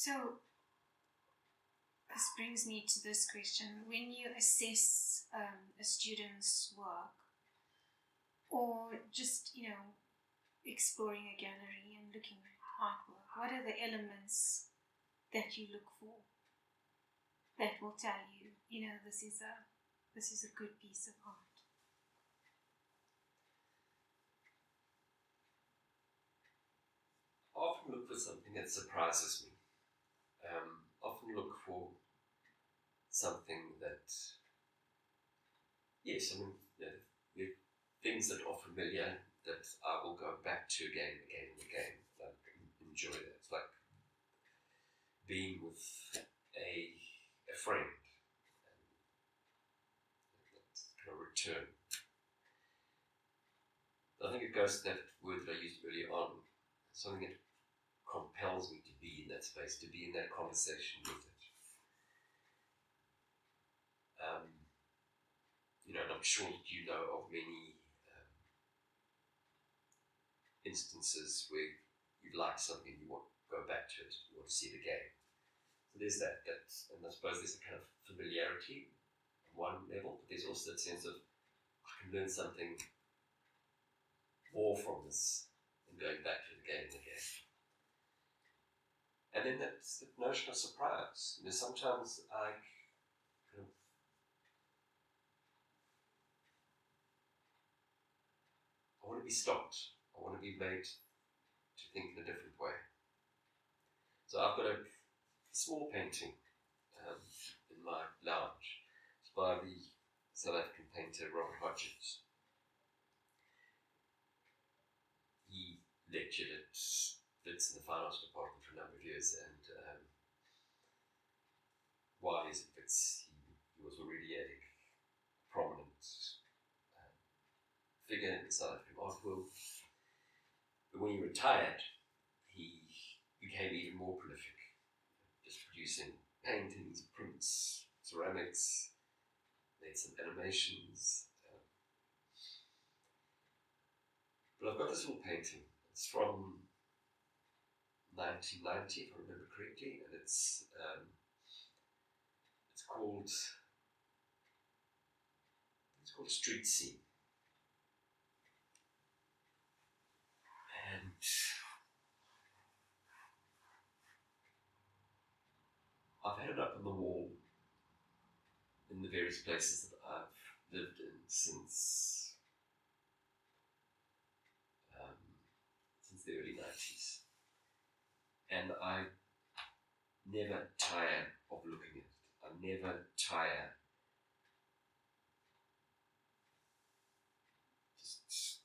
So this brings me to this question. When you assess a student's work, or just, exploring a gallery and looking at artwork, what are the elements that you look for that will tell you, this is a good piece of art? I often look for something that surprises me. Often look for something that, yes, there are things that are familiar that I will go back to again and again and again. I enjoy that. It's like being with a friend and kind of return. I think it goes to that word that I used earlier on, something that compels me to be in that space, to be in that conversation with it. And I'm sure that you know of many instances where you like something, you want to go back to it, you want to see it again. So there's that, and I suppose there's a kind of familiarity on one level, but there's also that sense of, I can learn something more from this than going back to it again and again. And then that's the notion of surprise. Sometimes I want to be stopped. I want to be made to think in a different way. So I've got a small painting in my lounge. It's by the South African painter Robert Hodges. He lectured at Wits in the Fine Arts Department for a number of years, and while he's at Wits, he was already a prominent figure in the South African art world. But when he retired, he became even more prolific, just producing paintings, prints, ceramics, made some animations. But I've got this little painting. It's from 1990, if I remember correctly, and it's called Street Scene. And I've had it up on the wall in the various places that I've lived in since the early 90s. And I never tire of looking at it. I never tire just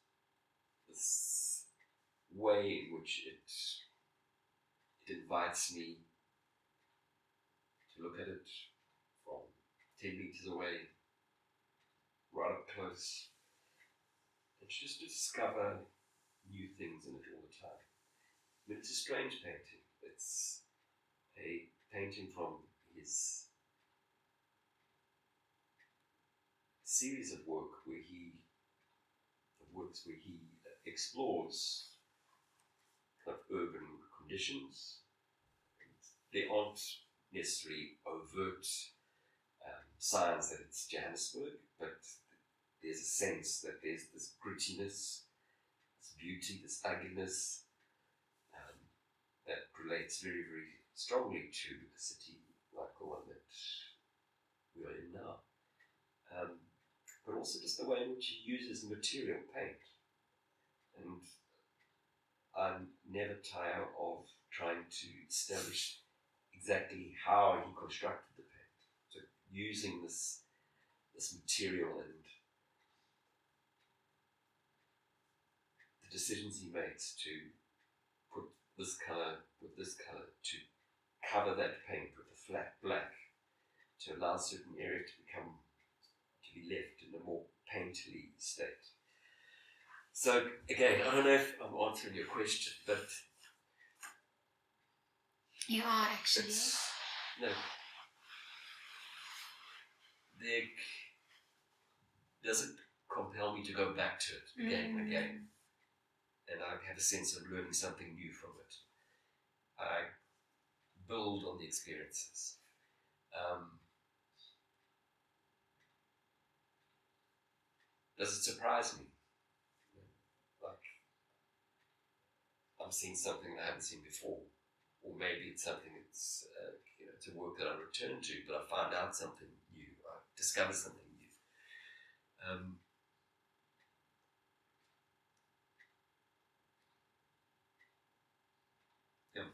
this way in which it invites me to look at it from 10 meters away, right up close, and just to discover new things in it all the time. It's a strange painting. It's a painting from his series of works where he explores kind of urban conditions. There aren't necessarily overt signs that it's Johannesburg, but there's a sense that there's this grittiness, this beauty, this ugliness that relates very, very strongly to a city like the one that we are in now. But also just the way in which he uses material paint. And I never tire of trying to establish exactly how he constructed the paint. So using this material and the decisions he makes to put this color with this color, to cover that paint with a flat black, to allow certain areas to be left in a more painterly state. So again, I don't know if I'm answering your question, but you are actually. No, there doesn't compel me to go back to it again and again, and I have a sense of learning something new from it. I build build on the experiences. Does it surprise me? Like, I'm seeing something I haven't seen before, or maybe it's something that's it's a work that I return to, but I find out something new, I discover something new.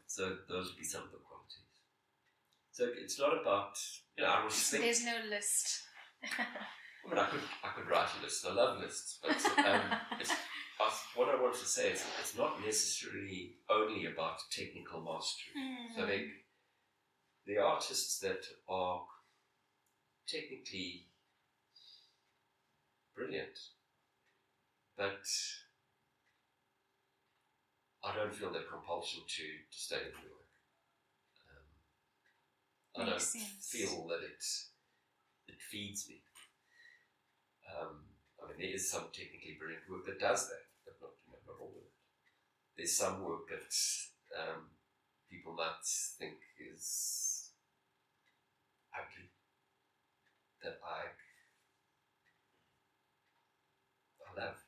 So those would be some of the qualities. So it's not about, I was thinking. There's no list. I mean, I could write a list. I love lists, but what I wanted to say is it's not necessarily only about technical mastery. So I think the artists that are technically brilliant, but I don't feel the compulsion to stay in the work. I don't feel that it feeds me. I mean, there is some technically brilliant work that does that, but not all of it. There's some work that people might think is ugly, that I love.